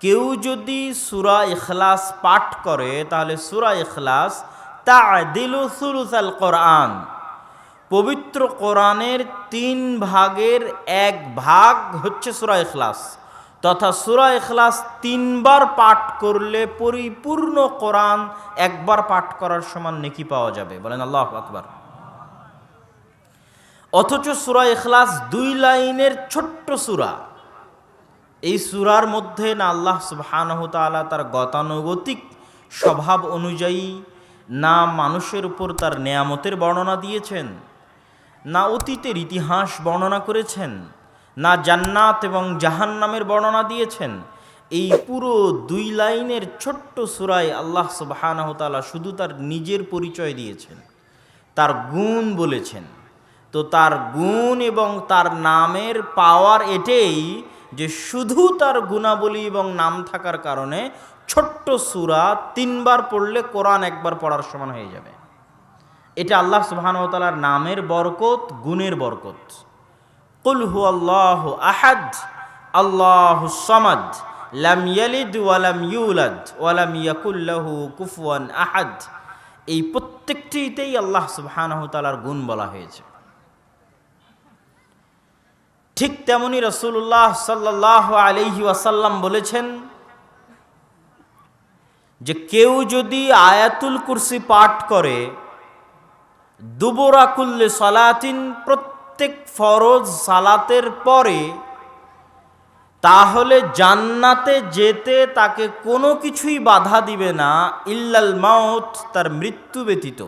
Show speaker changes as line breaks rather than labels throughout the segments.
কেউ যদি সূরা ইখলাস পাঠ করে তাহলে সূরা ইখলাস তা'দিলু সুলুসাল কোরআন, পবিত্র কোরআনের 3 ভাগের 1 ভাগ হচ্ছে সূরা ইখলাস, তথা সূরা ইখলাস 3 বার পাঠ করলে পরিপূর্ণ কোরআন একবার পাঠ করার সমান নেকি পাওয়া যাবে। বলেন আল্লাহু আকবার। অথচ সূরা ইখলাস 2 লাইনের ছোট্ট সূরা। এই সূরার মধ্যে না আল্লাহ সুবহানাহু তাআলা তার গতানুগতিক স্বভাব অনুযায়ী না মানুষের উপর তার নেয়ামতের বর্ণনা দিয়েছেন, না অতীতের ইতিহাস বর্ণনা করেছেন, না জান্নাত এবং জাহান্নামের বর্ণনা দিয়েছেন। এই পুরো 2 লাইনের ছোট্ট সূরায় আল্লাহ সুবহানাহু তাআলা শুধু তার নিজের পরিচয় দিয়েছেন, তার গুণ বলেছেন। তো তার গুণ এবং তার নামের পাওয়ার এটাই যে শুধু তার গুণাবলী এবং নাম থাকার কারণে ছোট্ট সূরা 3 বার পড়লে কোরআন একবার পড়ার সমান হয়ে যাবে। এটা আল্লাহ সুবহানাহু ওয়া তাআলার নামের বরকত, গুণের বরকত। কুল হুয়াল্লাহু আহাদ আল্লাহুস সামাদ লাম ইয়ালিদ ওয়া লাম ইউলাদ ওয়া লাম ইয়াকুল লাহু কুফুয়ান আহাদ, এই প্রত্যেকটিতেই আল্লাহ সুবহানাহু ওয়া তাআলার গুণ বলা হয়েছে। ঠিক তেমনি রাসূলুল্লাহ সাল্লাল্লাহু আলাইহি ওয়াসাল্লাম বলেছেন যে কেউ যদি আয়াতুল কুরসি পাঠ করে দুবুরা কুল্লি সালাতিন, প্রত্যেক ফরজ সালাতের পরে, তাহলে জান্নাতে যেতে তাকে কোনো কিছুই বাধা দিবে না ইল্লাল মাউত, তার মৃত্যু ব্যতীত।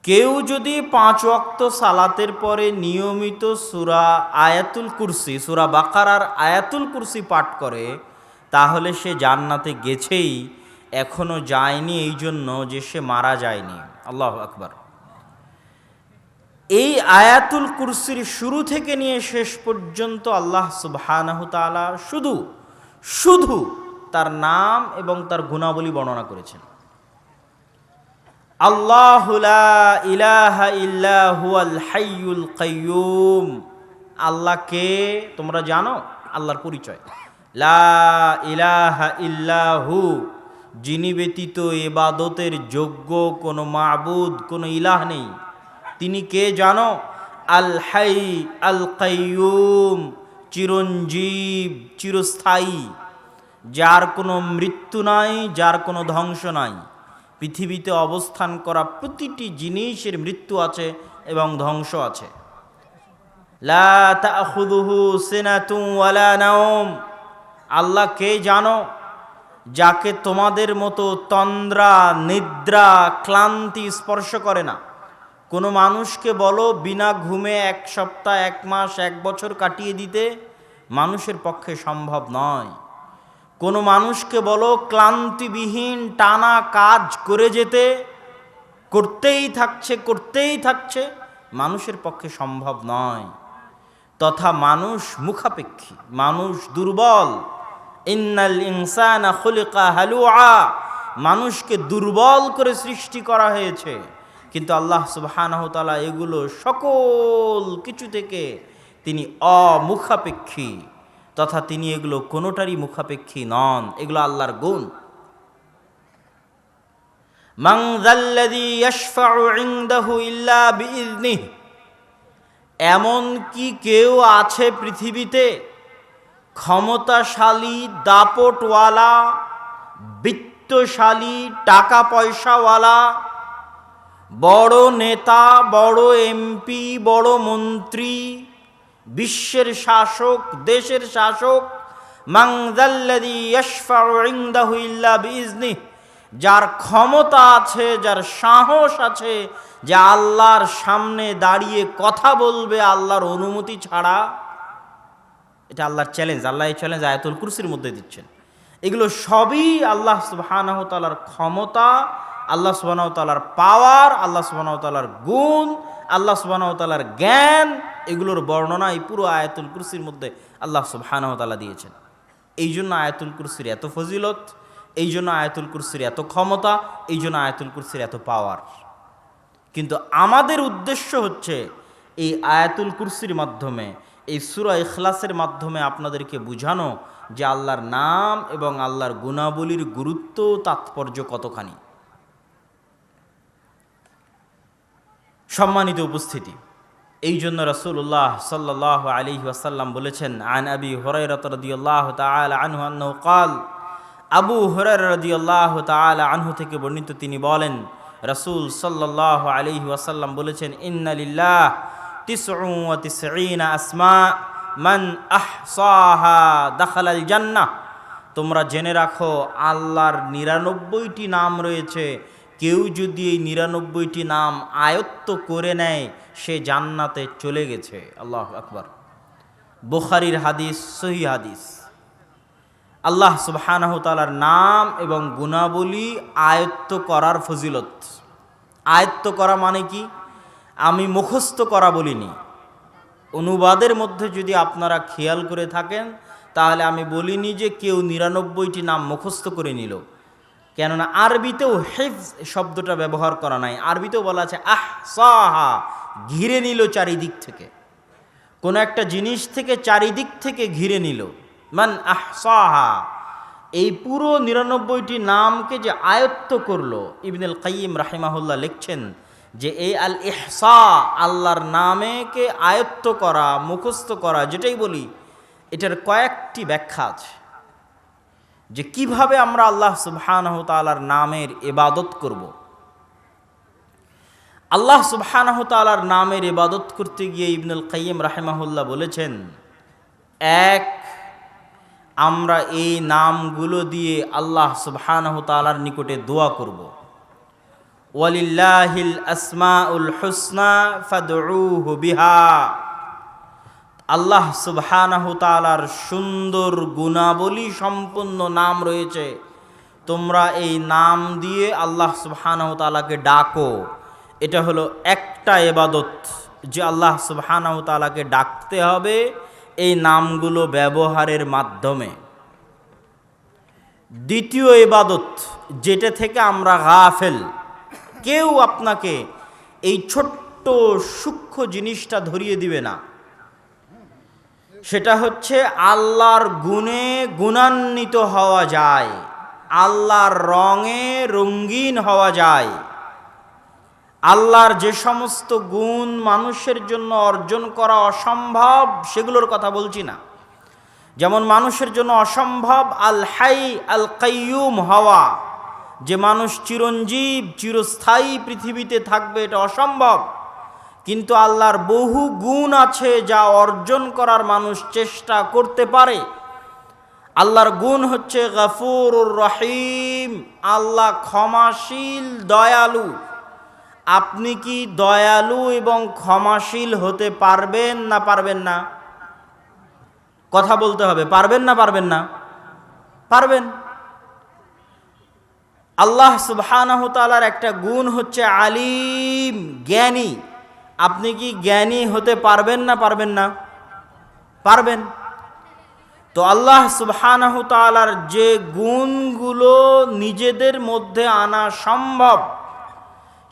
কেউ যদি 5 ওয়াক্ত সালাতের পরে নিয়মিত সূরা আয়াতুল কুরসি, সূরা বাকারার আয়াতুল কুরসি পাঠ করে তাহলে সে জান্নাতে গেছেই, এখনো যায়নি এই জন্য যে সে মারা যায়নি। আল্লাহু আকবার। এই আয়াতুল কুরসির শুরু থেকে নিয়ে শেষ পর্যন্ত আল্লাহ সুবহানাহু তাআলা শুধু তার নাম এবং তার গুণাবলী বর্ণনা করেছেন। আল্লাহু লা ইলাহা ইল্লা হুয়াল হাইয়ুল কাইয়্যুম। আল্লাহ কে তোমরা জানো? আল্লাহর পরিচয় লা ইলাহা ইল্লা হু, যিনি ব্যতীত ইবাদতের যোগ্য কোনো মাবুদ, কোনো ইলাহ নেই। তিনি কে জানো? আল হাই আল কাইয়্যুম, চিরঞ্জীব, চিরস্থায়ী, যার কোনো মৃত্যু নাই, যার কোনো ধ্বংস নাই। পৃথিবীতে অবস্থান করা প্রতিটি জিনিসের মৃত্যু আছে এবং ধ্বংস আছে। লা তাখুযুহু সিনাতুন ওয়ালা নাওম। আল্লাহ কে জানো? যাকে তোমাদের মতো তন্দ্রা, নিদ্রা, ক্লান্তি স্পর্শ করে না। কোনো মানুষকে বলো বিনা ঘুমে 1 সপ্তাহ, 1 মাস, 1 বছর কাটিয়ে দিতে, মানুষের পক্ষে সম্ভব নয়। কোনো মানুষকে বলো ক্লান্তিবিহীন টানা কাজ করে যেতে, করতেই থাকছে, মানুষের পক্ষে সম্ভব নয়। তথা মানুষ মুখাপেক্ষী, মানুষ দুর্বল। ইন্নাল ইনসানা খুলিকা হালুআ, মানুষকে দুর্বল করে সৃষ্টি করা হয়েছে। কিন্তু আল্লাহ সুবহানাহু ওয়া তাআলা এগুলো সকল কিছু থেকে তিনি অমুখাপেক্ষী, তথা তিনি এগুলো কোনোটারই মুখাপেক্ষী নন। এগুলো আল্লাহর গুণ। মান যাল্লাযী ইয়াশফাউ ইনদাহু ইল্লা বিইযনিহি, এমন কি কেউ আছে পৃথিবীতে ক্ষমতাশালী, দাপটওয়ালা, বিত্তশালী, টাকা পয়সাওয়ালা, বড় নেতা, বড় এমপি, বড় মন্ত্রী, বিশ্বের শাসক, দেশের শাসক, মান যাল্লাযী ইয়াশফাউ ইনদাহু ইল্লা বিইযনিহি, যার ক্ষমতা আছে, যার সাহস আছে যে আল্লাহর সামনে দাঁড়িয়ে কথা বলবে আল্লাহর অনুমতি ছাড়া? এটা আল্লাহর চ্যালেঞ্জ। আল্লাহ এই চ্যালেঞ্জ আয়াতুল কুরসির মধ্যে দিচ্ছেন। এগুলো সবই আল্লাহ সুবহানাহু ওয়া তাআলার ক্ষমতা, আল্লাহ সুবহানাহু ওয়া তাআলার পাওয়ার, আল্লাহ সুবহানাহু ওয়া তাআলার গুণ, আল্লাহ সুবহানাহু ওয়া তাআলার জ্ঞান। এগুলোর বর্ণনা এই পুরো আয়াতুল কুরসির মধ্যে আল্লাহ সুবহানাহু ওয়া তাআলা দিয়েছেন। এই জন্য আয়াতুল কুরসির এত ফজিলত, এই জন্য আয়াতুল কুরসির এত ক্ষমতা, এই জন্য আয়াতুল কুরসির এত পাওয়ার। কিন্তু আমাদের উদ্দেশ্য হচ্ছে এই আয়াতুল কুরসির মাধ্যমে এই সূরা ইখলাসের মাধ্যমে আপনাদেরকে বুঝানো যে আল্লাহর নাম এবং আল্লাহর গুণাবলীর গুরুত্ব তাৎপর্য কতখানি। সম্মানিত উপস্থিতি, এই জন্য রাসূলুল্লাহ সাল্লাল্লাহু আলাইহি ওয়াসাল্লাম বলেছেন, আন আবি হুরায়রা রাদিয়াল্লাহু তাআলা আনহু আন্নাহু ক্বাল, আবু হুরায়রা রাদিয়াল্লাহু তাআলা আনহু থেকে বর্ণিত তিনি বলেন, রাসূল সাল্লাল্লাহু আলাইহি ওয়াসাল্লাম বলেছেন, ইন্না লিল্লাহ 99 আসমা মান আহসাহা দাখালাল জান্নাহ। তোমরা জেনে রাখো আল্লাহর 99টি নাম রয়েছে, কেউ যদি এই 99টি নাম আয়ত্ত করে নেয় সে জান্নাতে চলে গেছে। আল্লাহু আকবার। বুখারীর হাদিস, সহিহ হাদিস। আল্লাহ সুবহানাহু তাআলার নাম এবং গুণাবলী আয়ত্ত করার ফজিলত। আয়ত্ত করা মানে কি? আমি মুখস্থ করা বলিনি। অনুবাদের মধ্যে যদি আপনারা খেয়াল করে থাকেন তাহলে আমি বলিনি যে কেউ 99টি নাম মুখস্থ করে নিল, কেননা আরবিতেও হিফজ শব্দটা ব্যবহার করা নাই। আরবিতেও বলা আছে আহসাহা, ঘিরে নিল চারিদিক থেকে, কোনো একটা জিনিস থেকে চারিদিক থেকে ঘিরে নিল। মান আহসাহা, এই পুরো 99টি নামকে যে আয়ত্ত করলো, ইবনুল কাইয়িম রাহিমাহুল্লাহ লিখছেন যে এই আল ইহসা, আল্লাহর নামেকে আয়ত্ত করা, মুখস্থ করা, যেটাই বলি, এটার কয়েকটি ব্যাখ্যা আছে যে কিভাবে আমরা আল্লাহ সুবহানাহু তাআলার নামের ইবাদত করব। আল্লাহ সুবহানাহু তাআলার নামের ইবাদত করতে গিয়ে ইবনুল কাইয়িম রাহিমাহুল্লাহ বলেছেন, এক, আমরা এই নামগুলো দিয়ে আল্লাহ সুবহানাহু তাআলার নিকটে দোয়া করব। ওয়ালিল্লাহিল আসমাউল হুসনা ফাদউহু বিহা, আল্লাহ সুবহানাহু তাআলার সুন্দর গুণাবলী সম্পন্ন নাম রয়েছে, তোমরা এই নাম দিয়ে আল্লাহ সুবহানাহু তাআলাকে ডাকো। এটা হলো একটা ইবাদত, যে আল্লাহ সুবহানাহু তাআলাকে ডাকতে হবে এই নামগুলো ব্যবহারের মাধ্যমে। দ্বিতীয় ইবাদত, যেটা থেকে আমরা গাফেল, কেউ আপনাকে এই ছোট্ট সূক্ষ্ম জিনিসটা ধরিয়ে দিবে না, সেটা হচ্ছে আল্লাহর গুণে গুণান্বিত হওয়া যায়, আল্লাহর রঙে রঙিন হওয়া যায়। আল্লাহর যে সমস্ত গুণ মানুষের জন্য অর্জন করা অসম্ভব সেগুলোর কথা বলছি না। যেমন মানুষের জন্য অসম্ভব আল হাই আল কাইয়ুম হওয়া, যে মানুষ চিরঞ্জীব চিরস্থায়ী পৃথিবীতে থাকবে, এটা অসম্ভব। কিন্তু আল্লাহর বহু গুণ আছে যা অর্জন করার মানুষ চেষ্টা করতে পারে। আল্লাহর গুণ হচ্ছে গফুরুর রহিম, আল্লাহ ক্ষমাশীল দয়ালু। আপনি কি দয়ালু এবং ক্ষমাশীল হতে পারবেন না পারবেন না? কথা বলতে হবে, পারবেন না পারবেন না? পারবেন। আল্লাহ সুবহানাহু তাআলার একটা গুণ হচ্ছে আলিম, জ্ঞানী। আপনি কি জ্ঞানী হতে পারবেন না পারবেন না? পারবেন। তো আল্লাহ সুবহানাহু তাআলার যে গুণগুলো নিজেদের মধ্যে আনা সম্ভব,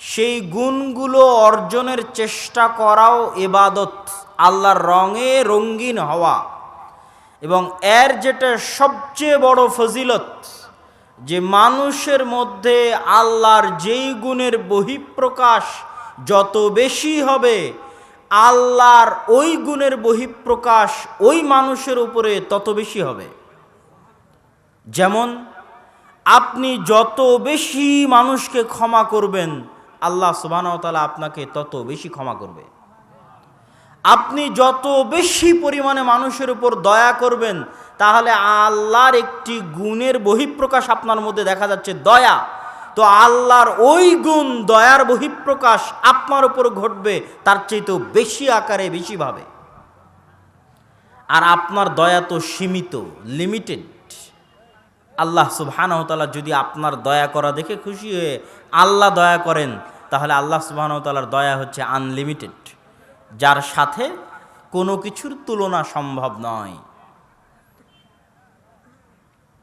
সেই গুণগুলো অর্জনের চেষ্টা করাও ইবাদত, আল্লাহর রঙে রঙিন হওয়া। এবং এর যেটা সবচেয়ে বড় ফজিলত, যে মানুষের মধ্যে আল্লাহর যেই গুণের বহিঃপ্রকাশ যত বেশি হবে, আল্লাহর ওই গুণের বহিঃপ্রকাশ ওই মানুষের উপরে তত বেশি হবে। যেমন আপনি যত বেশি মানুষকে ক্ষমা করবেন, আল্লাহ সুবহানাহু ওয়া তাআলা আপনাকে তত বেশি ক্ষমা করবে। আপনি যত বেশি পরিমাণে মানুষের উপর দয়া করবেন, তাহলে আল্লাহর একটি গুণের বহিঃপ্রকাশ আপনার মধ্যে দেখা যাচ্ছে, দয়া। তো আল্লাহর ওই গুণ, দয়ার বহিঃপ্রকাশ আপনার উপর ঘটবে তার চাইতেও বেশি আকারে, বেশিভাবে। আর আপনার দয়া তো সীমিত, লিমিটেড। আল্লাহ সুবহানাহু ওয়া তাআলা যদি আপনার দয়া করা দেখে খুশি হয়ে আল্লাহ দয়া করেন, তাহলে আল্লাহ সুবহানাহু ওয়া তাআলার দয়া হচ্ছে আনলিমিটেড, যার সাথে কোনো কিছুর তুলনা সম্ভব নয়।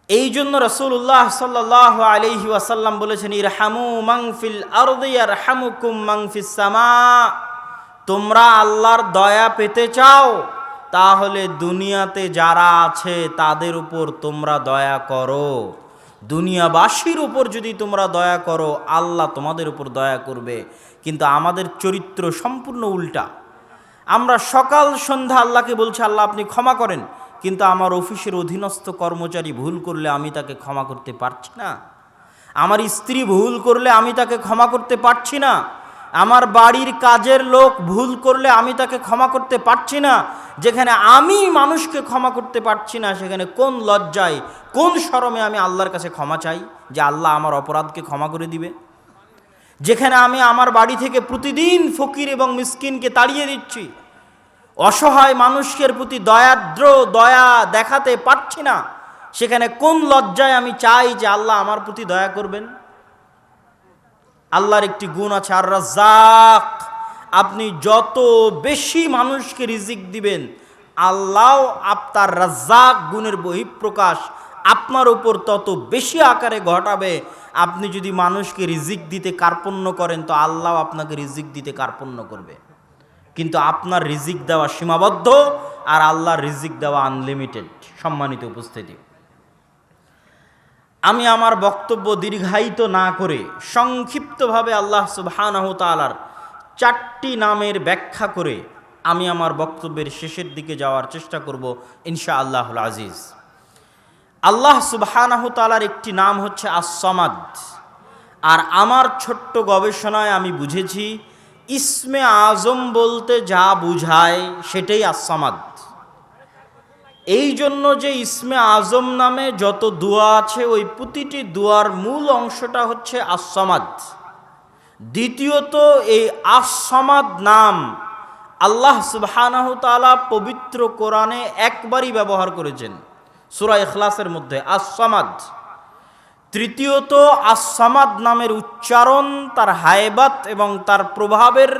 এই জন্য রাসূলুল্লাহ সাল্লাল্লাহু আলাইহি ওয়াসাল্লাম বলেছেন, ইরহামু মান ফিল আরদি ইয়ারহামুকুম মান ফিস সামা। তোমরা আল্লাহর দয়া পেতে চাও, তাহলে দুনিয়াতে যারা আছে তাদের উপর তোমরা দয়া করো। দুনিয়াবাসীর উপর যদি তোমরা দয়া করো, আল্লাহ তোমাদের উপর দয়া করবে। কিন্তু আমাদের চরিত্র সম্পূর্ণ উল্টা। আমরা সকাল সন্ধ্যা আল্লাহকে বলছি, আল্লাহ আপনি ক্ষমা করেন, কিন্তু আমার অফিসের অধীনস্থ কর্মচারী ভুল করলে আমি তাকে ক্ষমা করতে পারছি না। আমার স্ত্রী ভুল করলে আমি তাকে ক্ষমা করতে পারছি না। আমার বাড়ির কাজের লোক ভুল করলে আমি তাকে ক্ষমা করতে পারছি না। যেখানে আমি মানুষকে ক্ষমা করতে পারছি না, সেখানে কোন লজ্জায়, কোন শরমে আমি আল্লাহর কাছে ক্ষমা চাই যে আল্লাহ আমার অপরাধকে ক্ষমা করে দিবে? যেখানে আমি আমার বাড়ি থেকে প্রতিদিন ফকির এবং মিসকিনকে তাড়িয়ে দিচ্ছি, অসহায় মানুষের প্রতি দয়া দেখাতে পারছি না, সেখানে কোন লজ্জায় আমি চাই যে আল্লাহ আমার প্রতি দয়া করবেন? আল্লাহর একটি গুণ আছে, আর রাজ্জাক। আপনি যত বেশি মানুষকে রিজিক দিবেন, আল্লাহ আপনার রাজ্জাক গুণের বহিঃপ্রকাশ আপনার উপর তত বেশি আকারে ঘটাবে। আপনি যদি মানুষকে রিজিক দিতে কার্পণ্য করেন, তো আল্লাহ আপনাকে রিজিক দিতে কার্পণ্য করবে। কিন্তু আপনার রিজিক দেওয়া সীমাবদ্ধ, আর আল্লাহর রিজিক দেওয়া আনলিমিটেড। সম্মানিত উপস্থিতি, আমি আমার বক্তব্য দীর্ঘায়িত না করে সংক্ষিপ্তভাবে আল্লাহ সুবহানাহু তাআলার 4টি নামের ব্যাখ্যা করে আমি আমার বক্তব্যের শেষের দিকে যাওয়ার চেষ্টা করব ইনশাআল্লাহুল আজিজ। আল্লাহ সুবহানাহু তাআলার একটি নাম হচ্ছে আস-সামাদ। আর আমার ছোট্ট গবেষণায় আমি বুঝেছি, ইসমে আজম বলতে যা বুঝায় সেটাই আস-সামাদ। এই জন্য যে ইসমে আজম নামে যত দোয়া আছে, ওই প্রতিটি দোয়ার মূল অংশটা হচ্ছে আস-সামাদ। দ্বিতীয়ত, এই আস-সামাদ নাম আল্লাহ সুবহানাহু তাআলা পবিত্র কোরআনে একবারই ব্যবহার করেছেন, সূরা ইখলাসের মধ্যে, আস-সামাদ। তৃতীয়ত, আস-সামাদ নামের উচ্চারণ তার হায়বাত এবং তার প্রভাবের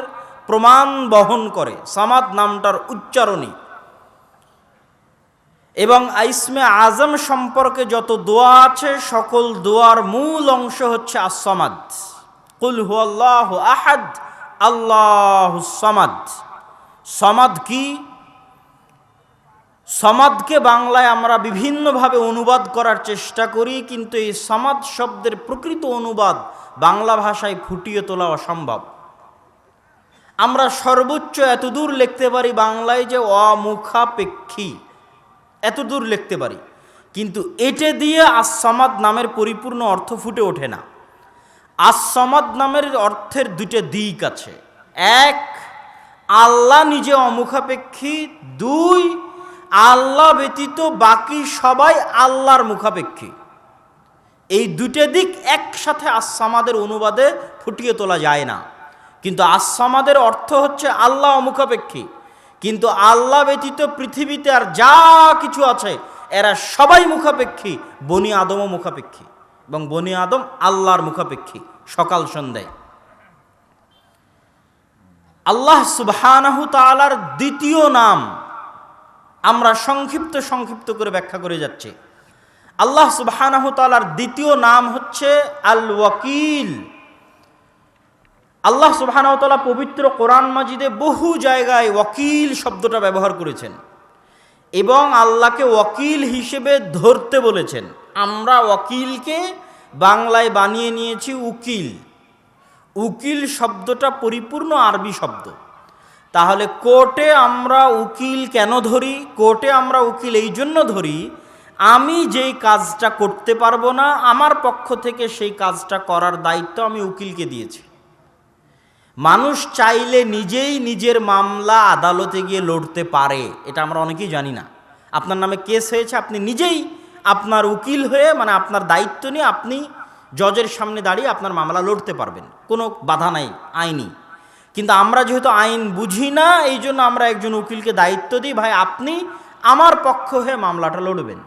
প্রমাণ বহন করে সামাদ নামটার উচ্চারণই। এবং ইসমে আজম সম্পর্কে যত দোয়া আছে, সকল দোয়ার মূল অংশ হচ্ছে আস-সামাদ। কুল হুয়াল্লাহু আহাদ, আল্লাহুস সামাদ। সামাদ কি? সামাদকে বাংলায় আমরা বিভিন্নভাবে অনুবাদ করার চেষ্টা করি, কিন্তু এই সামাদ শব্দের প্রকৃত অনুবাদ বাংলা ভাষায় ফুটিয়ে তোলা অসম্ভব। আমরা সর্বোচ্চ এতদূর লিখতে পারি বাংলায় যে অমুখাপেক্ষী, এতদূর লিখতে পারি, কিন্তু এটা দিয়ে আস-সামাদ নামের পরিপূর্ণ অর্থ ফুটে ওঠে না। আস-সামাদ নামের অর্থের দুটো দিক আছে। এক, আল্লাহ নিজে অমুখাপেক্ষী। দুই, আল্লাহ ব্যতীত বাকি সবাই আল্লাহর মুখাপেক্ষী। এই দুটো দিক একসাথে আস-সামাদের অনুবাদে ফুটিয়ে তোলা যায় না। কিন্তু আস-সামাদের অর্থ হচ্ছে আল্লাহ অমুখাপেক্ষী, কিন্তু আল্লাহ ব্যতীত পৃথিবীতে আর যা কিছু আছে এরা সবাই মুখাপেক্ষী, বনি আদমও মুখাপেক্ষী, এবং বনি আদম আল্লাহর মুখাপেক্ষী সকাল সন্ধ্যায়। আল্লাহ সুবহানাহু তাআলার দ্বিতীয় নাম আমরা সংক্ষিপ্ত করে ব্যাখ্যা করে যাচ্ছি। আল্লাহ সুবহানাহু তাআলার দ্বিতীয় নাম হচ্ছে আল ওয়াকিল। আল্লাহ সুবহানাহু তাআলা পবিত্র কোরআন মাজিদে বহু জায়গায় ওয়াকিল শব্দটা ব্যবহার করেছেন এবং আল্লাহকে ওয়াকিল হিসেবে ধরতে বলেছেন। আমরা ওয়াকিলকে বাংলায় বানিয়ে নিয়েছি উকিল। উকিল শব্দটা পরিপূর্ণ আরবি শব্দ। তাহলে কোর্টে আমরা উকিল কেন ধরি? কোর্টে আমরা উকিল এই জন্য ধরি, আমি যেই কাজটা করতে পারবো না, আমার পক্ষ থেকে সেই কাজটা করার দায়িত্ব আমি উকিলকে দিয়েছি। মানুষ চাইলে নিজেই নিজের মামলা আদালতে গিয়ে লড়তে পারে, এটা আমরা অনেকেই জানি না। আপনার নামে কেস হয়েছে, আপনি নিজেই আপনার উকিল হয়ে, মানে আপনার দায়িত্ব নিয়ে আপনি জজের সামনে দাঁড়িয়ে আপনার মামলা লড়তে পারবেন, কোনো বাধা নাই আইনি। কিন্তু আমরা যেহেতু আইন বুঝি না, এই জন্য আমরা একজন উকিলকে দায়িত্ব দিই, ভাই আপনি আমার পক্ষ হয়ে মামলাটা লড়বেন।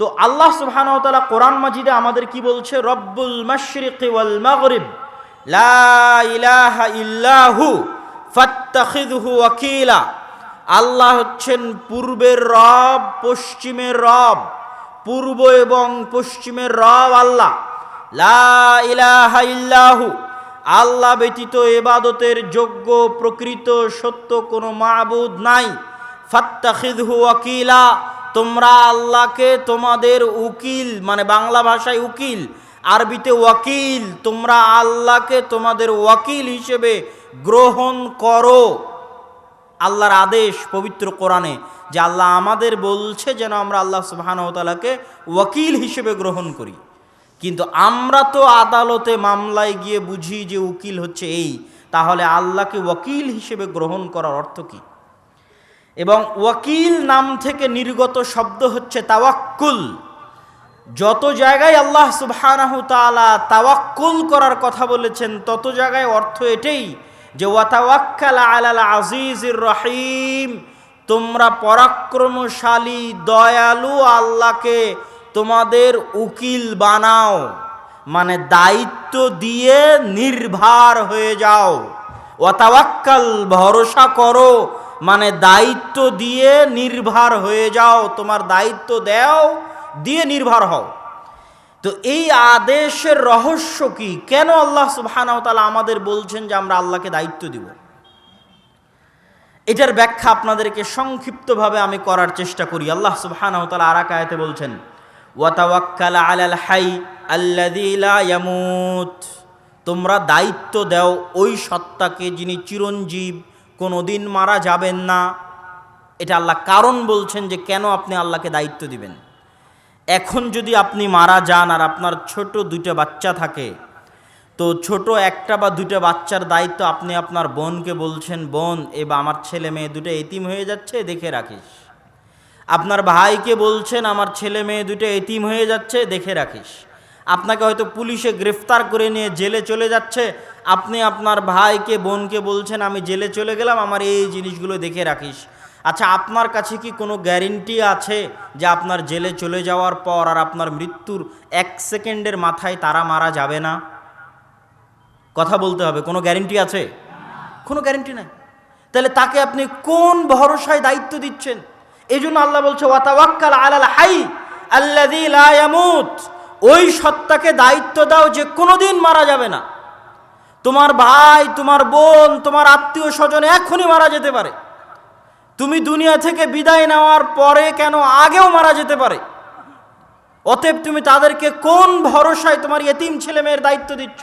তো আল্লাহ সুবহানাহু ওয়া তাআলা কোরআন মাজিদে আমাদের কি বলছে? রব্বুল মাশরিকি ওয়াল মাগরিব লা ইলাহা ইল্লাহু ফাত্তাখিযহু ওয়াকিলা। আল্লাহ হচ্ছেন পূর্বের রব, পশ্চিমের রব। পূর্ব এবং পশ্চিমের রব আল্লাহ। লা ইলাহা ইল্লাহু, আল্লাহ ব্যতীত ইবাদতের যোগ্য প্রকৃত সত্য কোনো মাবুদ নাই। ফাত্তাখিযহু ওয়াকিলা, তোমরা আল্লাহকে তোমাদের উকিল, মানে বাংলা ভাষায় উকিল, আরবিতে ওয়াকিল, তোমরা আল্লাহকে তোমাদের ওয়াকিল হিসেবে গ্রহণ করো। আল্লাহর আদেশ পবিত্র কোরআনে যে আল্লাহ আমাদের বলছে যেন আমরা আল্লাহ সুবহানাহু ওয়া তাআলাকে ওয়াকিল হিসেবে গ্রহণ করি। কিন্তু আমরা তো আদালতে মামলায় গিয়ে বুঝি যে উকিল হচ্ছে এই, তাহলে আল্লাহকে ওয়াকিল হিসেবে গ্রহণ করার অর্থ কী? এবং ওয়াকিল নাম থেকে নির্গত শব্দ হচ্ছে তাওয়াক্কুল। যত জায়গায় আল্লাহ সুবহানাহু তাআলা তাওয়াক্কুল করার কথা বলেছেন তত জায়গায় অর্থ এটাই যে ওয়াতাওয়াক্কাল আলাল আজিজির রহিম, তোমরা পরাক্রমশালী দয়ালু আল্লাহকে তোমাদের উকিল বানাও, মানে দায়িত্ব দিয়ে নির্ভর হয়ে যাও। ওয়াতাওয়াক্কাল ভরসা করো, মানে দায়িত্ব দিয়ে নির্ভর হয়ে যাও, তোমার দায়িত্ব দাও, দিয়ে নির্ভর হও। তো এই আদেশের রহস্য কি? কেন আল্লাহ সুবহানাহু ওয়া তাআলা আমাদের বলছেন যে আমরা আল্লাহকে দায়িত্ব দিব? এটার ব্যাখ্যা আপনাদেরকে সংক্ষিপ্তভাবে আমি করার চেষ্টা করি। আল্লাহ সুবহানাহু ওয়া তাআলা আর এক আয়াতে বলছেন, ওয়াতাওয়াক্কাল আলাল হাই আল্লাযী লা ইয়ামুত, তোমরা দায়িত্ব দাও ওই সত্তাকে যিনি চিরঞ্জীব, কোনোদিন মারা যাবেন না। এটা আল্লাহ কারণ বলছেন যে কেন আপনি আল্লাহকে দায়িত্ব দিবেন। এখন যদি আপনি মারা যান আর আপনার ছোট দুইটা বাচ্চা থাকে, তো ছোট একটা বা দুইটা বাচ্চার দায়িত্ব আপনি আপনার বোনকে বলছেন, বোন এবার আমার ছেলে মেয়ে দুটো এতিম হয়ে যাচ্ছে, দেখে রাখিস। আপনার ভাইকে বলছেন, আমার ছেলে মেয়ে দুটো এতিম হয়ে যাচ্ছে, দেখে রাখিস। আপনাকে হয়তো পুলিশে গ্রেফতার করে নিয়ে জেলে চলে যাচ্ছে, আপনি আপনার ভাইকে বোনকে বলছেন, আমি জেলে চলে গেলাম, আমার এই জিনিসগুলো দেখে রাখিস। আচ্ছা, আপনার কাছে কি কোনো গ্যারেন্টি আছে যে আপনার জেলে চলে যাওয়ার পর আর আপনার মৃত্যুর 1 সেকেন্ডের মাথায় তারা মারা যাবে না? কথা বলতে হবে, কোনো গ্যারেন্টি আছে? কোনো গ্যারেন্টি নাই। তাহলে তাকে আপনি কোন ভরসায় দায়িত্ব দিচ্ছেন? এই জন্য আল্লাহ বলছে ওয়াতাওয়াক্কাল আলাল হাই আল্লাযী লা ইয়ামুত, ওই সত্তাকে দায়িত্ব দাও যে কোনোদিন মারা যাবে না। তোমার ভাই, তোমার বোন, তোমার আত্মীয় স্বজন এখনই মারা যেতে পারে। তুমি দুনিয়া থেকে বিদায় নেওয়ার পরে কেন, আগেও মারা যেতে পারে। অতএব তুমি তাদেরকে কোন ভরসায় তোমার ইয়েতিম ছেলে মেয়ের দায়িত্ব দিচ্ছ?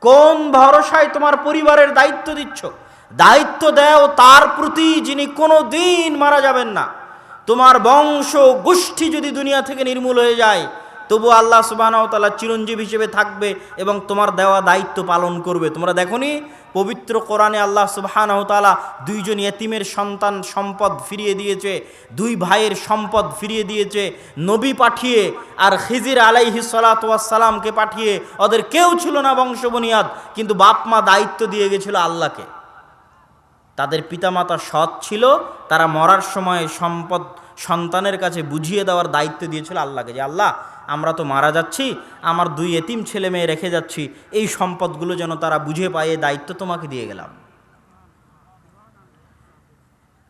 কোন ভরসায় তোমার পরিবারের দায়িত্ব দিচ্ছ? দায়িত্ব দাও তার প্রতি যিনি কোনো দিন মারা যাবেন না। তোমার বংশ গোষ্ঠী যদি দুনিয়া থেকে নির্মূল হয়ে যায়, তবু আল্লাহ সুবহানাহু ওয়া তাআলা চিরঞ্জীব হিসেবে থাকবে এবং তোমার দেওয়া দায়িত্ব পালন করবে। তোমরা দেখোনি পবিত্র কোরআনে আল্লাহ সুবহানাহু ওয়া তাআলা 2 জন ইয়েতিমের সন্তান সম্পদ ফিরিয়ে দিয়েছে, 2 ভাইয়ের সম্পদ ফিরিয়ে দিয়েছে নবী পাঠিয়ে, আর খিজির আলাইহিস সালাতু ওয়াস সালামকে পাঠিয়ে। ওদের কেউ ছিল না বংশবুনিয়াদ, কিন্তু বাপ মা দায়িত্ব দিয়ে গেছিল আল্লাহকে। তাদের পিতামাতা সৎ ছিল, তারা মরার সময় সম্পদ সন্তানের কাছে বুঝিয়ে দেওয়ার দায়িত্ব দিয়েছিল আল্লাহকে, যে আল্লাহ আমরা তো মারা যাচ্ছি, আমার 2 এতিম ছেলে মেয়ে রেখে যাচ্ছি, এই সম্পদগুলো যেন তারা বুঝে পায়, এই দায়িত্ব তোমাকে দিয়ে গেলাম।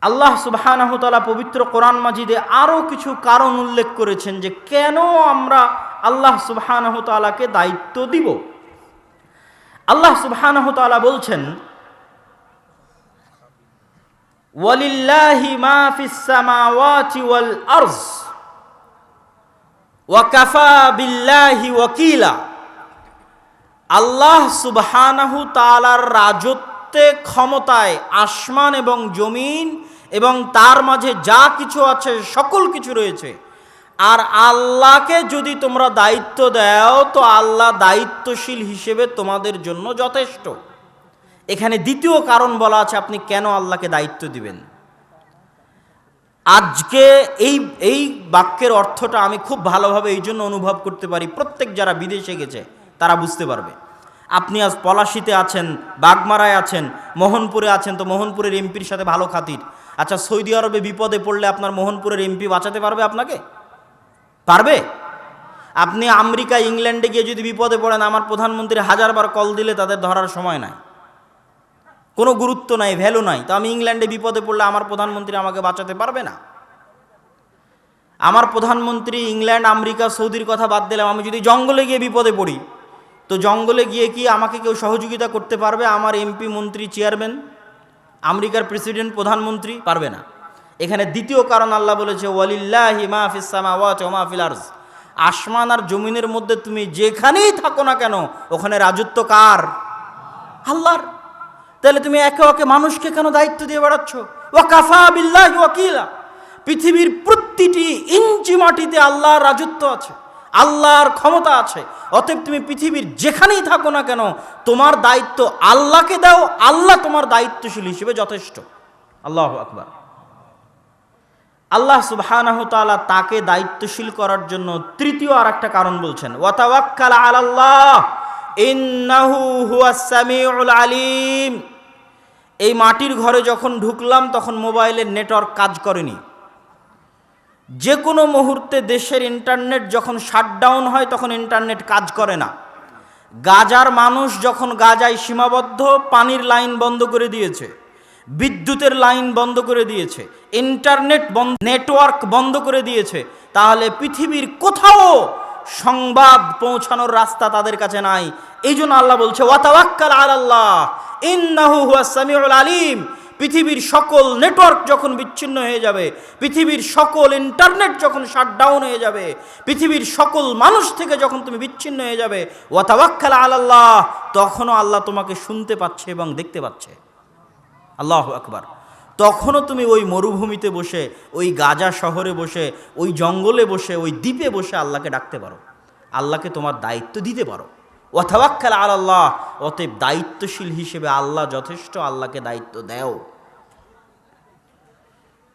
আল্লাহ সুবহানাহু ওয়া তাআলা পবিত্র কোরআন মাজিদে আরও কিছু কারণ উল্লেখ করেছেন যে কেন আমরা আল্লাহ সুবহানাহু ওয়া তাআলাকে দায়িত্ব দিব। আল্লাহ সুবহানাহু ওয়া তাআলা বলছেন, ওয়ালিল্লাহি মা ফিস সামাওয়াতি ওয়াল আরজ ওয়া কাফা বিল্লাহি ওয়াকিলা। আল্লাহ সুবহানাহু তাআলার রাজত্বে, ক্ষমতায় আসমান এবং জমিন এবং তার মাঝে যা কিছু আছে সকল কিছু রয়েছে। আর আল্লাহকে যদি তোমরা দায়িত্ব দাও তো আল্লাহ দায়িত্বশীল হিসেবে তোমাদের জন্য যথেষ্ট। এখানে দ্বিতীয় কারণ বলা আছে আপনি কেন আল্লাহকে দায়িত্ব দিবেন। আজকে এই বাক্যের অর্থটা আমি খুব ভালোভাবে এই জন্য অনুভব করতে পারি, প্রত্যেক যারা বিদেশে গেছে তারা বুঝতে পারবে। আপনি আজ পলাশিতে আছেন, বাগমারায় আছেন, মোহনপুরে আছেন, তো মোহনপুরের এমপির সাথে ভালো খাতির। আচ্ছা, সৌদি আরবে বিপদে পড়লে আপনার মোহনপুরের এমপি বাঁচাতে পারবে আপনাকে? পারবে? আপনি আমেরিকা, ইংল্যান্ডে গিয়ে যদি বিপদে পড়েন, আমার প্রধানমন্ত্রী 1000 বার কল দিলে তাদের ধরার সময় নাই, কোনো গুরুত্ব নাই, ভ্যালু নাই। তো আমি ইংল্যান্ডে বিপদে পড়লে আমার প্রধানমন্ত্রী আমাকে বাঁচাতে পারবে না। আমার প্রধানমন্ত্রী ইংল্যান্ড, আমেরিকা, সৌদির কথা বাদ দিলাম, আমি যদি জঙ্গলে গিয়ে বিপদে পড়ি, তো জঙ্গলে গিয়ে কি আমাকে কেউ সহযোগিতা করতে পারবে? আমার এমপি, মন্ত্রী, চেয়ারম্যান, আমেরিকার প্রেসিডেন্ট, প্রধানমন্ত্রী পারবে না। এখানে দ্বিতীয় কারণ আল্লাহ বলেছে ওয়ালিল্লাহি মা ফিস সামাওয়াতি ওয়া মা ফিল আরজ, আসমান আর জমিনের মধ্যে তুমি যেখানেই থাকো না কেন ওখানে রাজত্ব কার? আল্লাহর। তাহলে তুমি একে একে মানুষকে কেন দায়িত্ব দিয়ে বেড়াচ্ছ? ওয়া কাফা বিল্লাহি ওয়াকিলা, পৃথিবীর প্রতিটি ইঞ্চি মাটিতে আল্লাহর রাজত্ব আছে, আল্লাহর ক্ষমতা আছে। অতএব তুমি পৃথিবীর যেখানেই থাকো না কেন তোমার দায়িত্ব আল্লাহকে দাও, আল্লাহ তোমার দায়িত্বশীল হিসেবে যথেষ্ট। আল্লাহু আকবার। আল্লাহ সুবহানাহু তাআলা তাকে দায়িত্বশীল করার জন্য তৃতীয় আর একটা কারণ বলছেন, ওয়া তাওয়াক্কাল আলাল্লাহ ইন্নাহু হুয়াস সামিউল আলিম। এই মাটির ঘরে যখন ঢুকলাম তখন মোবাইলের নেটওয়ার্ক কাজ করেনি। যে কোনো মুহূর্তে দেশের ইন্টারনেট যখন শাটডাউন হয় তখন ইন্টারনেট কাজ করে না। গাজার মানুষ যখন গাজায় সীমাবদ্ধ, পানির লাইন বন্ধ করে দিয়েছে, বিদ্যুতের লাইন বন্ধ করে দিয়েছে, ইন্টারনেট বন্ধ, নেটওয়ার্ক বন্ধ করে দিয়েছে, তাহলে পৃথিবীর কোথাও সংবাদ পৌঁছানোর রাস্তা তাদের কাছে নাই। এই জন্য আল্লাহ বলছে ওয়া তাওয়াক্কাল আলাল্লাহ ইন্নাহু হুয়াস সামিউল আলিম। পৃথিবীর সকল নেটওয়ার্ক যখন বিচ্ছিন্ন হয়ে যাবে, পৃথিবীর সকল ইন্টারনেট যখন শাটডাউন হয়ে যাবে, পৃথিবীর সকল মানুষ থেকে যখন তুমি বিচ্ছিন্ন হয়ে যাবে, ওয়া তাওয়াক্কাল আলাল্লাহ, তখনও আল্লাহ তোমাকে শুনতে পাচ্ছে এবং দেখতে পাচ্ছে। আল্লাহু আকবার। তখনও তুমি ওই মরুভূমিতে বসে, ওই গাজা শহরে বসে, ওই জঙ্গলে বসে, ওই দ্বীপে বসে আল্লাহকে ডাকতে পারো, আল্লাহকে তোমার দায়িত্ব দিতে পারো। ওয়া তাওয়াক্কাল আলাল্লাহ, অতএব দায়িত্বশীল হিসেবে আল্লাহ যথেষ্ট, আল্লাহকে দায়িত্ব দাও।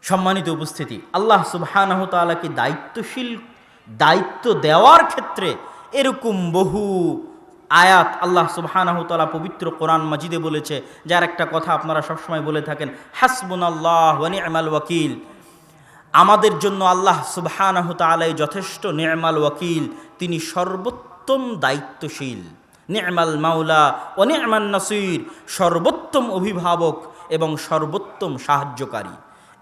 সম্মানিত উপস্থিতি, আল্লাহ সুবহানাহু তাআলাকে দায়িত্ব দেওয়ার ক্ষেত্রে এরকম বহু আয়াত আল্লাহ সুবহানাহু তাআলা পবিত্র কোরআন মাজিদে বলেছে, যার একটা কথা আপনারা সবসময় বলে থাকেন, হাসবুনাল্লাহ ওয়া নি'মাল ওয়াকিল। আমাদের জন্য আল্লাহ সুবহানাহু তাআলাই যথেষ্ট, নি'মাল ওয়াকিল, তিনি সর্বোত্তম দায়িত্বশীল। নি'মাল মাওলা ওয়া নি'মান নাসির, সর্বোত্তম অভিভাবক এবং সর্বোত্তম সাহায্যকারী।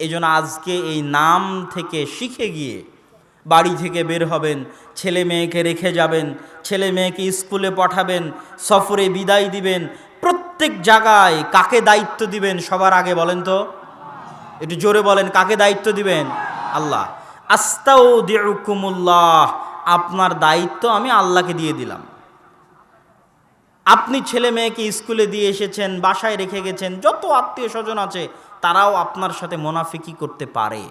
এই জন্য আজকে এই নাম থেকে শিখে গিয়ে বাড়ি থেকে বের হবেন, ছেলে মেয়েকে রেখে যাবেন, ছেলে মেয়েকে স্কুলে পাঠাবেন, সফরে বিদায় দিবেন, প্রত্যেক জায়গায় কাকে দায়িত্ব দিবেন সবার আগে বলেন তো? একটু জোরে বলেন, কাকে দায়িত্ব দিবেন? আল্লাহ। আস্তাউদিউকুমুল্লাহ, আপনার দায়িত্ব আমি আল্লাহকে দিয়ে দিলাম। আপনি ছেলে মেয়েকে স্কুলে দিয়ে এসেছেন, বাসায় রেখে গেছেন, যত আত্মীয় স্বজন আছে তারাও আপনার সাথে মুনাফিকি করতে পারে,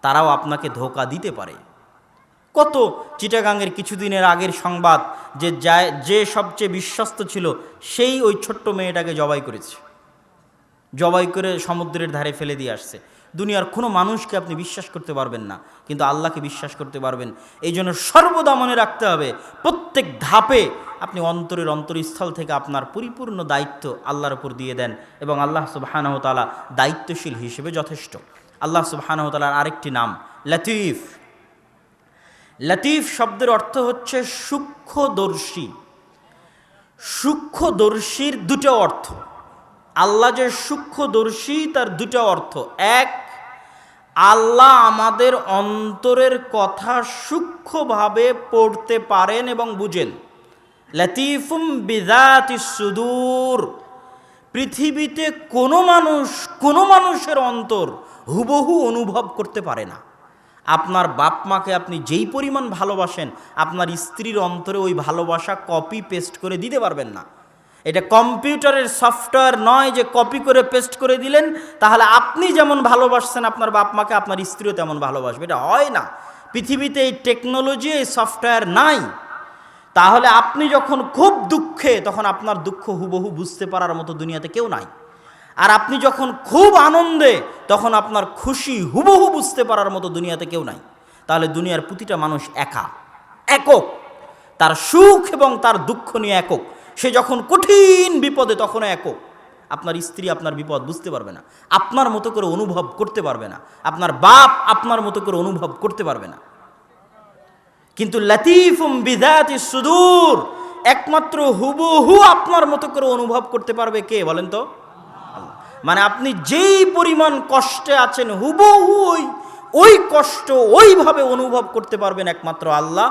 তারাও আপনাকে ধোঁকা দিতে পারে। কত চিটাগাংয়ের কিছুদিনের আগের সংবাদ, যে সবচেয়ে বিশ্বস্ত ছিল সেই ওই ছোট্ট মেয়েটাকে জবাই করেছে, জবাই করে সমুদ্রের ধারে ফেলে দিয়ে আসছে। দুনিয়ার কোনো মানুষকে আপনি বিশ্বাস করতে পারবেন না, কিন্তু আল্লাহকে বিশ্বাস করতে পারবেন। এই জন্য সর্বদা মনে রাখতে হবে, প্রত্যেক ধাপে আপনি অন্তরের অন্তরস্থল থেকে আপনার পরিপূর্ণ দায়িত্ব আল্লাহর উপর দিয়ে দেন, এবং আল্লাহ সুবহানাহু তাআলা দায়িত্বশীল হিসেবে যথেষ্ট। আল্লাহ সুবহানাহু তাআলার আরেকটি নাম লতিফ। লতিফ শব্দের অর্থ হচ্ছে সূক্ষ্মদর্শী। সূক্ষ্মদর্শীর দুটো অর্থ। আল্লাহ যে সূক্ষ্মদর্শী তার দুটো অর্থ। এক, আল্লাহ আমাদের অন্তরের কথা সূক্ষ্মভাবে পড়তে পারেন এবং বুঝেন। লতিফুম বিযাতিস সুদূর, পৃথিবীতে কোনো মানুষের অন্তর হুবহু অনুভব করতে পারে না। আপনার বাপ মাকে আপনি যেই পরিমাণ ভালোবাসেন, আপনার স্ত্রীর অন্তরে ওই ভালোবাসা কপি পেস্ট করে দিতে পারবেন না। এটা কম্পিউটারের সফটওয়্যার নয় যে কপি করে পেস্ট করে দিলেন তাহলে আপনি যেমন ভালোবাসছেন আপনার বাপ মাকে, আপনার স্ত্রীও তেমন ভালোবাসবে, এটা হয় না। পৃথিবীতে এই টেকনোলজি, এই সফটওয়্যার নাই। তাহলে আপনি যখন খুব দুঃখে, তখন আপনার দুঃখ হুবহু বুঝতে পারার মতো দুনিয়াতে কেউ নাই। আর আপনি যখন খুব আনন্দে, তখন আপনার খুশি হুবহু বুঝতে পারার মতো দুনিয়াতে কেউ নাই। তাহলে দুনিয়ার প্রতিটা মানুষ একক, তার সুখ এবং তার দুঃখ নিয়ে একক। সে যখন কঠিন বিপদে তখনও একক। আপনার স্ত্রী আপনার বিপদ বুঝতে পারবে না, আপনার মতো করে অনুভব করতে পারবে না, আপনার বাপ আপনার মতো করে অনুভব করতে পারবে না। কিন্তু লতিফুম বিযাতিস সুদূর, একমাত্র হুবহু আপনার মতো করে অনুভব করতে পারবে কে বলেন তো? মানে আপনি যেই পরিমাণ কষ্টে আছেন হুবহু ওই কষ্ট ওইভাবে অনুভব করতে পারবেন একমাত্র আল্লাহ।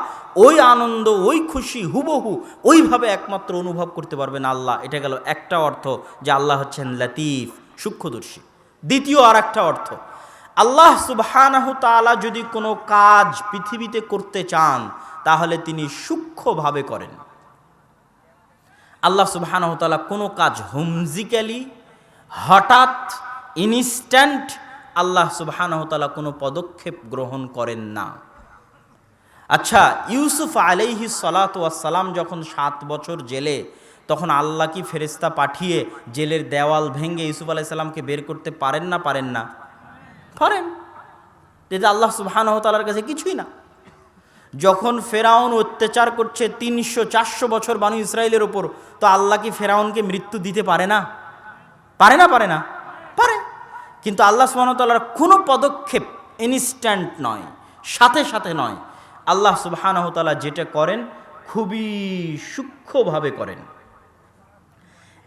ওই আনন্দ, ওই খুশি হুবহু ওইভাবে একমাত্র অনুভব করতে পারবেন আল্লাহ। এটা গেল একটা অর্থ, যে আল্লাহ হচ্ছেন লতিফ, সূক্ষ্মদর্শী। দ্বিতীয় আর একটা অর্থ, আল্লাহ সুবহানাহু তাআলা যদি কোনো কাজ পৃথিবীতে করতে চান তাহলে তিনি সূক্ষ্মভাবে করেন। আল্লাহ সুবহানাহু তাআলা কোনো কাজ হুমজিক্যালি, হঠাৎ, ইনস্ট্যান্ট আল্লাহ সুবহানাহু তাআলা কোনো পদক্ষেপ গ্রহণ করেন না। আচ্ছা, ইউসুফ আলাইহিস সালাতু ওয়াস সালাম যখন 7 বছর জেলে, তখন আল্লাহ কি ফেরেশতা পাঠিয়ে জেলের দেওয়াল ভেঙে ইউসুফ আলাইহিস সালামকে বের করতে পারেন না? পারেন না? পারেন। যেটা আল্লাহ সুবহানাহু তাআলার কাছে কিছুই না। যখন ফেরাউন অত্যাচার করছে 300-400 বছর বানু ইসরায়েলের ওপর, তো আল্লাহ কি ফেরাউনকে মৃত্যু দিতে পারে না? পারে না? পারে না? পারে। কিন্তু আল্লাহ সুবহানাহু তাআলার কোনো পদক্ষেপ ইনস্ট্যান্ট নয়, সাথে সাথে নয়। আল্লাহ সুবহানাহু তাআলা যেটা করেন খুবই সূক্ষ্মভাবে করেন।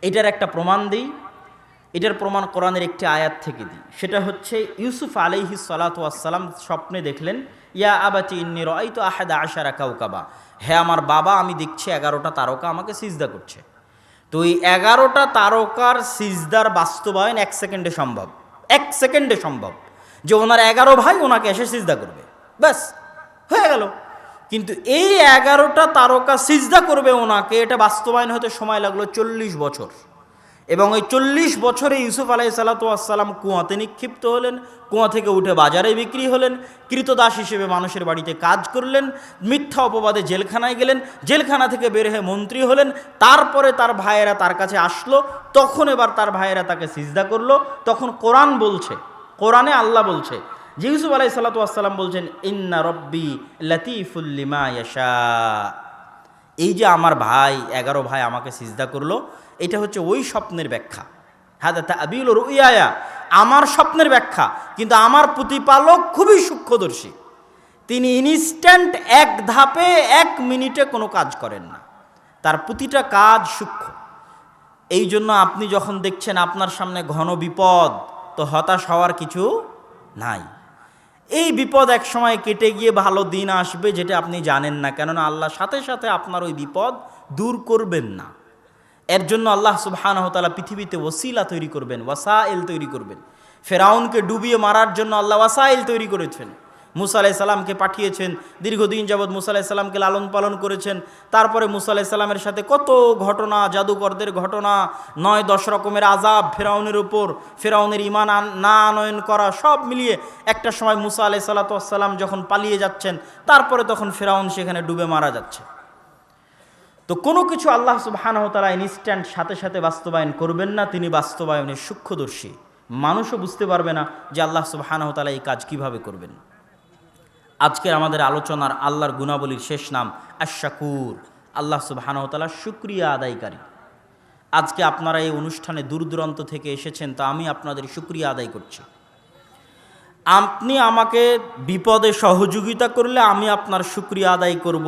এটার একটা প্রমাণ দিই। এটার প্রমাণ কোরআনের একটি আয়াত থেকে দিই। সেটা হচ্ছে ইউসুফ আলাইহিস সালাতু ওয়াস সালাম স্বপ্নে দেখলেন, ইয়া আবাতি ইন্নী রাআইতু আহাদা আশারা কাওকাবা, হে আমার বাবা, আমি দেখছি 11টা তারকা আমাকে সিজদা করছে। তো এই 11টা তারকার সিজদার বাস্তবায়ন 1 সেকেন্ডে সম্ভব। 1 সেকেন্ডে সম্ভব যে ওনার 11 ভাই ওনাকে এসে সিজদা করবে, ব্যাস হয়ে গেল। কিন্তু এই 11টা তারকা সিজদা করবে ওনাকে, এটা বাস্তবায়ন হতে সময় লাগলো 40 বছর। এবং ওই 40 বছরে ইউসুফ আলাইহিস সালাতু ওয়াস সালাম কুয়াতে নিক্ষিপ্ত হলেন, কুয়া থেকে উঠে বাজারে বিক্রি হলেন, কৃতদাস হিসেবে মানুষের বাড়িতে কাজ করলেন, মিথ্যা অপবাদে জেলখানায় গেলেন, জেলখানা থেকে বের হয়ে মন্ত্রী হলেন। তারপরে তার ভাইয়েরা তার কাছে আসলো, তখন এবার তার ভাইয়েরা তাকে সিজদা করলো। তখন কোরআন বলছে, কোরআনে আল্লাহ বলছে যে ইউসুফ আলাইহিস সালাতু ওয়াস সালাম বলছেন, ইন্না রব্বি লাতীফুল লিমা ইয়াশা। এই যে আমার ভাই 11 ভাই আমাকে সিজদা করলো, এটা হচ্ছে ওই স্বপ্নের ব্যাখ্যা। হাদা তা'বীলু রুইয়া, আমার স্বপ্নের ব্যাখ্যা। কিন্তু আমার প্রতিপালক খুবই সূক্ষ্মদর্শী, তিনি ইনস্ট্যান্ট 1 ধাপে 1 মিনিটে কোনো কাজ করেন না, তার প্রতিটা কাজ সূক্ষ্ম। এই জন্য আপনি যখন দেখছেন আপনার সামনে ঘন বিপদ, তো হতাশ হওয়ার কিছু নাই। এই বিপদ এক সময় কেটে গিয়ে ভালো দিন আসবে, যেটা আপনি জানেন না, কেননা আল্লাহ সাথে সাথে আপনার ওই বিপদ দূর করবেন না। এর জন্য আল্লাহ সুবহানাহু তাআলা পৃথিবীতে ওসিলা তৈরি করবেন, ওয়াসাইল তৈরি করবেন। ফেরাউনকে ডুবিয়ে মারার জন্য আল্লাহ ওয়াসাইল তৈরি করেছেন। মুসা আলাইহিস সালামকে পাঠিয়েছেন, দীর্ঘদিন যাবৎ মুসা আলাইহিস সালামকে লালন পালন করেছেন। তারপরে মুসা আলাইহিস সালামের সাথে কত ঘটনা, জাদুকরদের ঘটনা, 9-10 রকমের আযাব ফেরাউনের উপর, ফেরাউনের ঈমান না আনয়ন করা, সব মিলিয়ে একটা সময় মুসা আলাইহিস সালাম যখন পালিয়ে যাচ্ছেন, তারপরে তখন ফেরাউন সেখানে ডুবে মারা যাচ্ছে। তো কোনো কিছু আল্লাহ সুবহানাহু তাআলা ইনস্ট্যান্ট সাথে সাথে বাস্তবায়ন করবেন না, তিনি বাস্তবায়নের সূক্ষ্মদর্শী। মানুষও বুঝতে পারবে না যে আল্লাহ সুবহানাহু তাআলা এই কাজ কিভাবে করবেন। আজকের আমাদের আলোচনার আল্লাহর গুণাবলীর শেষ নাম আশ-শাকুর, আল্লাহ সুবহানাহু তাআলা শুকরিয়া আদায়কারী। আজকে আপনারা এই অনুষ্ঠানে দূর দূরান্ত থেকে এসেছেন, তো আমি আপনাদের শুকরিয়া আদায় করছি। আপনি আমাকে বিপদে সহযোগিতা করলে আমি আপনার শুকরিয়া আদায় করব,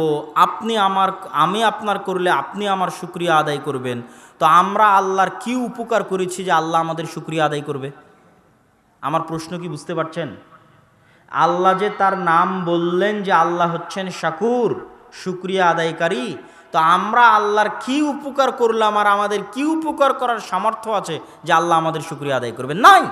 আমি আপনার করলে আপনি আমার শুকরিয়া আদায় করবেন। তো আমরা আল্লাহর কি উপকার করেছি যে আল্লাহ আমাদের শুকরিয়া আদায় করবে? আমার প্রশ্ন কি বুঝতে পারছেন? আল্লাহ যে তার নাম বললেন যে আল্লাহ হচ্ছেন শাকুর, শুকরিয়া আদায়কারী, তো আমরা আল্লাহর কি উপকার করলাম আর আমাদের কি উপকার করার সামর্থ্য আছে যে আল্লাহ আমাদের শুকরিয়া আদায় করবেন? নাই।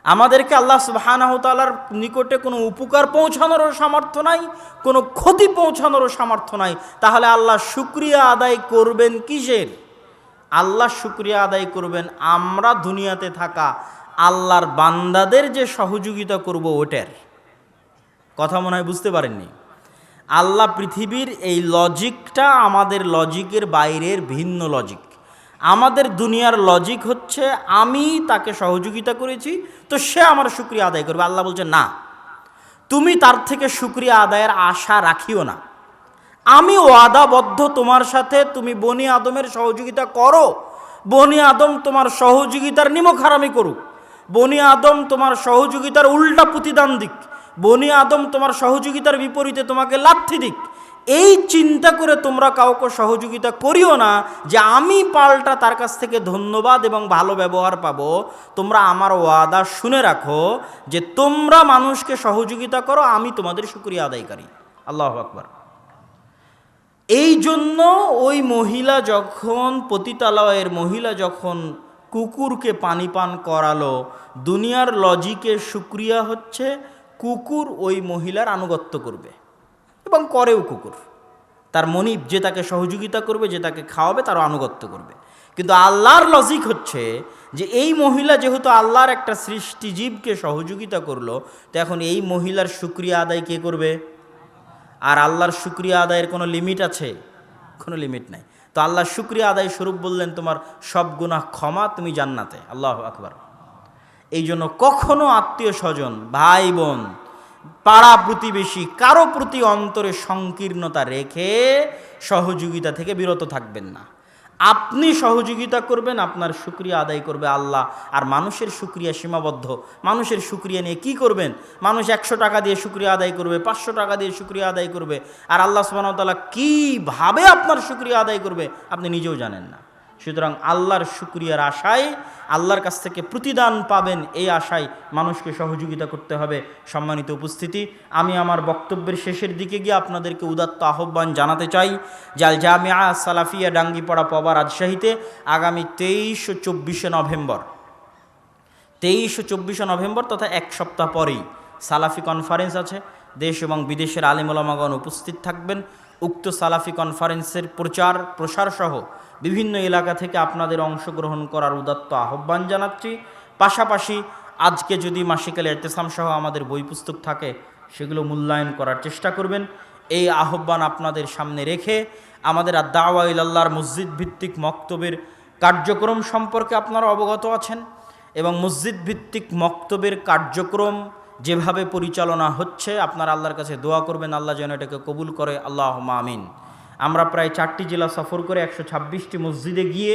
আমাদেরকে আল্লাহ সুবহানাহু তাআলার নিকটে কোনো উপকার পৌঁছানোরও সামর্থ্য নাই, কোনো ক্ষতি পৌঁছানোরও সামর্থ্য নাই। তাহলে আল্লাহ শুকরিয়া আদায় করবেন কিসের? আল্লাহ শুকরিয়া আদায় করবেন আমরা দুনিয়াতে থাকা আল্লাহর বান্দাদের যে সহযোগিতা করব ওটার। কথা মনে হয় বুঝতে পারেননি। আল্লাহ পৃথিবীর এই লজিকটা আমাদের লজিকের বাইরের ভিন্ন লজিক। আমাদের দুনিয়ার লজিক হচ্ছে আমি তাকে সহযোগিতা করেছি তো সে আমার শুকরিয়া আদায় করবে। আল্লাহ বলছে না, তুমি তার থেকে শুকরিয়া আদায়ের আশা রাখিও না। আমি ওয়াদাবদ্ধ তোমার সাথে, তুমি বনি আদমের সহযোগিতা করো, বনি আদম তোমার সহযোগিতার নিমক হারামি করুক, বনি আদম তোমার সহযোগিতার উল্টা প্রতিদান দিক, বনি আদম তোমার সহযোগিতার বিপরীতে তোমাকে লাথি দিক, এই চিন্তা করে তোমরা কাউকে সহযোগিতা করিও না যে আমি পাল্টা তার কাছ থেকে ধন্যবাদ এবং ভালো ব্যবহার পাবো। তোমরা আমার ওয়াদা শুনে রাখো যে তোমরা মানুষকে সহযোগিতা করো, আমি তোমাদের শুকরিয়া আদায়কারী। আল্লাহু আকবার। এই জন্য ওই মহিলা যখন পতিতালয়ের মহিলা যখন কুকুরকে পানি পান করালো, দুনিয়ার লজিকে শুকরিয়া হচ্ছে কুকুর ওই মহিলার আনুগত্য করবে, এবং করেও কুকুর। তার মনিব যে তাকে সহযোগিতা করবে, যে তাকে খাওয়াবে, তারও আনুগত্য করবে। কিন্তু আল্লাহর লজিক হচ্ছে যে এই মহিলা যেহেতু আল্লাহর একটা সৃষ্টিজীবকে সহযোগিতা করলো, তো এখন এই মহিলার শুকরিয়া আদায় কে করবে? আর আল্লাহর শুকরিয়া আদায়ের কোনো লিমিট আছে? কোনো লিমিট নাই। তো আল্লাহর শুকরিয়া আদায় স্বরূপ বললেন, তোমার সব গুনাহ ক্ষমা, তুমি জান্নাতে। আল্লাহু আকবার। এই জন্য কখনো আত্মীয় স্বজন, ভাই বোন, পাড়া প্রতিবেশী কারো প্রতি অন্তরে সংকীর্ণতা রেখে সহযোগিতা থেকে বিরত থাকবেন না। আপনি সহযোগিতা করবেন, আপনার শুকরিয়া আদায় করবে আল্লাহ। আর মানুষের শুকরিয়া সীমাবদ্ধ। মানুষের শুকরিয়া নিয়ে কি করবেন? মানুষ 100 টাকা দিয়ে শুকরিয়া আদায় করবে, 500 টাকা দিয়ে শুকরিয়া আদায় করবে, আর আল্লাহ সুবহানাহু ওয়া তাআলা কীভাবে আপনার শুকরিয়া আদায় করবে আপনি নিজেও জানেন না। সুতরাং আল্লাহর শুকরিয়ার আশায়, আল্লাহর কাছ থেকে প্রতিদান পাবেন এই আশায় মানুষকে সহযোগিতা করতে হবে। সম্মানিত উপস্থিতি, আমি আমার বক্তব্যের শেষের দিকে গিয়ে আপনাদেরকে উদাত্ত আহ্বান জানাতে চাই যে আল জামিয়া সালাফিয়া ডাঙ্গিপাড়া পবা রাজশাহীতে আগামী 23 ও 24 নভেম্বর 23 ও 24 নভেম্বর তথা এক সপ্তাহ পরেই সালাফি কনফারেন্স আছে। দেশ এবং বিদেশের আলিম ওলামাগণ উপস্থিত থাকবেন। উক্ত সালাফি কনফারেন্সের প্রচার প্রসার সহ বিভিন্ন এলাকা থেকে আপনাদের অংশগ্রহণ করার উদাত্ত আহ্বান জানাচ্ছি। পাশাপাশি আজকে যদি মাসিকাল ইরতেসাম সহ আমাদের বই পুস্তক থাকে, সেগুলো মূল্যায়ন করার চেষ্টা করবেন। এই আহ্বান আপনাদের সামনে রেখে আমাদের দাওয়া ইলাল্লাহর মসজিদ ভিত্তিক মক্তবের কার্যক্রম সম্পর্কে আপনারা অবগত আছেন, এবং মসজিদ ভিত্তিক মক্তবের কার্যক্রম যেভাবে পরিচালনা হচ্ছে, আপনারা আল্লাহর কাছে দোয়া করবেন আল্লাহ যেন এটাকে কবুল করে। আল্লাহুম্মা আমিন। আমরা প্রায় 4টি জেলা সফর করে 126টি মসজিদে গিয়ে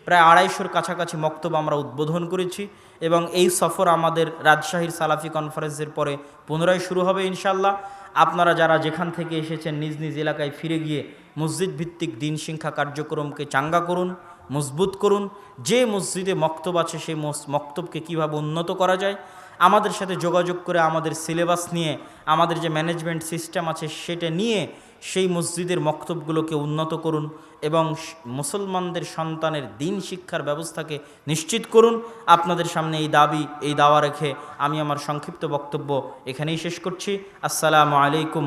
প্রায় 250-র কাছাকাছি মক্তব আমরা উদ্বোধন করেছি, এবং এই সফর আমাদের রাজশাহীর সালাফি কনফারেন্সের পরে পুনরায় শুরু হবে ইনশাআল্লাহ। আপনারা যারা যেখান থেকে এসেছেন নিজ নিজ এলাকায় ফিরে গিয়ে মসজিদ ভিত্তিক দিন শিক্ষা কার্যক্রমকে চাঙ্গা করুন, মজবুত করুন। যে মসজিদে মক্তব আছে সেই মক্তবকে কীভাবে উন্নত করা যায়, আমাদের সাথে যোগাযোগ করে আমাদের সিলেবাস নিয়ে, আমাদের যে ম্যানেজমেন্ট সিস্টেম আছে সেটা নিয়ে সেই মসজিদের মক্তবগুলোকে উন্নত করুন, এবং মুসলমানদের সন্তানের দিন শিক্ষার ব্যবস্থাকে নিশ্চিত করুন। আপনাদের সামনে এই দাবি, এই দাওয়া রেখে আমি আমার সংক্ষিপ্ত বক্তব্য এখানেই শেষ করছি। আসসালামু আলাইকুম।